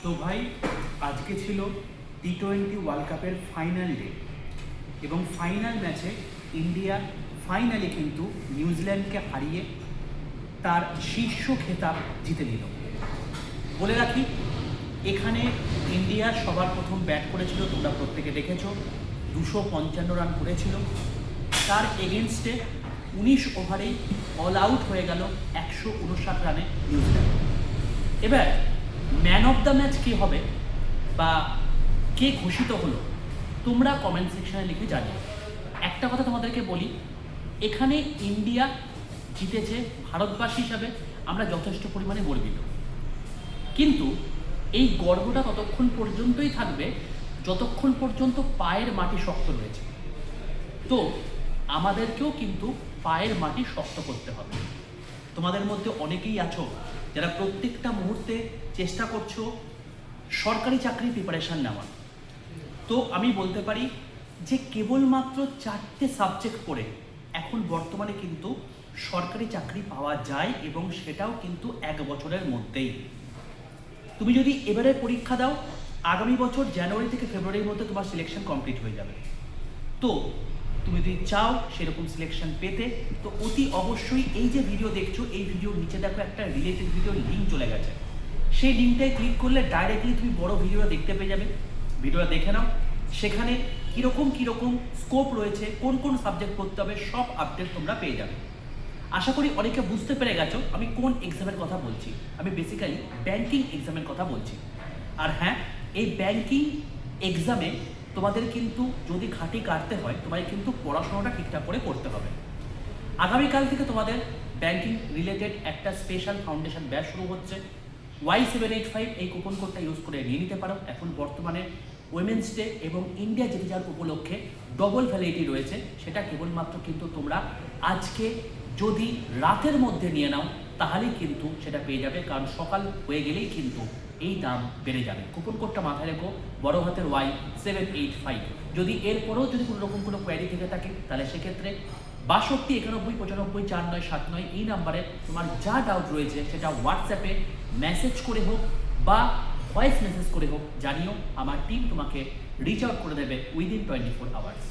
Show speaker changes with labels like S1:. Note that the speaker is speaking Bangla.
S1: তো ভাই, আজকে ছিল টি-20 ওয়ার্ল্ড কাপের ফাইনাল ডে এবং ফাইনাল ম্যাচে ইন্ডিয়া ফাইনালি কিন্তু নিউজিল্যান্ডকে হারিয়ে তার শীর্ষ খেতাব জিতে নিল। বলে রাখি, এখানে ইন্ডিয়া সবার প্রথম ব্যাট করেছিল, তোমরা প্রত্যেকে দেখেছ, 255 রান করেছিল। তার এগেনস্টে 19 ওভারেই অল আউট হয়ে গেল 159 রানে নিউজিল্যান্ড। এবার ম্যান অফ দ্য ম্যাচ কে হবে বা কে ঘোষিত হলো, তোমরা কমেন্ট সেকশনে লিখে জানিও। একটা কথা তোমাদেরকে বলি, এখানে ইন্ডিয়া জিতেছে, ভারতবাসী হিসাবে আমরা যথেষ্ট পরিমাণে গর্বিত, কিন্তু এই গর্বটা ততক্ষণ পর্যন্তই থাকবে যতক্ষণ পর্যন্ত পায়ের মাটি শক্ত রয়েছে। তো আমাদেরকেও কিন্তু পায়ের মাটি শক্ত করতে হবে। তোমাদের মধ্যে অনেকেই আছো যারা প্রত্যেকটা মুহূর্তে চেষ্টা করছো সরকারি চাকরির প্রিপারেশান নেওয়ার। তো আমি বলতে পারি যে কেবলমাত্র 4টে সাবজেক্ট পড়ে এখন বর্তমানে কিন্তু সরকারি চাকরি পাওয়া যায়, এবং সেটাও কিন্তু 1 বছরের মধ্যেই। তুমি যদি এবারে পরীক্ষা দাও, আগামী বছর জানুয়ারি থেকে ফেব্রুয়ারির মধ্যে তোমার সিলেকশন কমপ্লিট হয়ে যাবে। তো তুমি যদি চাও সেরকম সিলেকশন পেতে, তো অতি অবশ্যই এই যে ভিডিও দেখছো, এই ভিডিওর নিচে দেখো একটা রিলেটেড ভিডিওর লিঙ্ক চলে গেছে। সেই লিঙ্কটায় ক্লিক করলে ডাইরেক্টলি তুমি বড় ভিডিওটা দেখতে পেয়ে যাবে। ভিডিওটা দেখে নাও, সেখানে কীরকম স্কোপ রয়েছে, কোন কোন সাবজেক্ট পড়তে হবে, সব আপডেট তোমরা পেয়ে যাবে। আশা করি অনেকে বুঝতে পেরে গেছো আমি কোন এক্সামের কথা বলছি। আমি বেসিক্যালি ব্যাংকিং এক্সামের কথা বলছি। আর হ্যাঁ, এই ব্যাংকিং এক্সামে তোমাদের কিন্তু যদি ঘাঁটি কাটতে হয়, তোমাদের কিন্তু পড়াশোনাটা ঠিকঠাক করে করতে হবে। আগামীকাল থেকে তোমাদের ব্যাংকিং রিলেটেড একটা স্পেশাল ফাউন্ডেশন ব্যাচ শুরু হচ্ছে। Y785 এই কুপন কোডটা ইউজ করে নিয়ে নিতে পারো। এখন বর্তমানে উইমেন্স ডে এবং ইন্ডিয়া জিতে যাওয়ার উপলক্ষে ডবল ভ্যালিডিটি রয়েছে, সেটা কেবলমাত্র কিন্তু তোমরা আজকে যদি রাতের মধ্যে নিয়ে নাও তাহলেই কিন্তু সেটা পেয়ে যাবে, কারণ সকাল হয়ে গেলেই কিন্তু এই দাম বেড়ে যাবে। কুপন কোডটা মাথায় রেখো, বড় হাতের Y785। যদি এরপরেও যদি কোনো রকম কোনো কোয়ারি থেকে থাকে তাহলে সেক্ষেত্রে 62 91 95 49 79 এই নাম্বারে তোমার যা ডাউট রয়েছে সেটা হোয়াটসঅ্যাপে মেসেজ করে হোক বা ভয়েস মেসেজ করে হোক জানিও। আমার টিম তোমাকে রিচ আউট করে দেবে উইদিন 24 আওয়ার্স।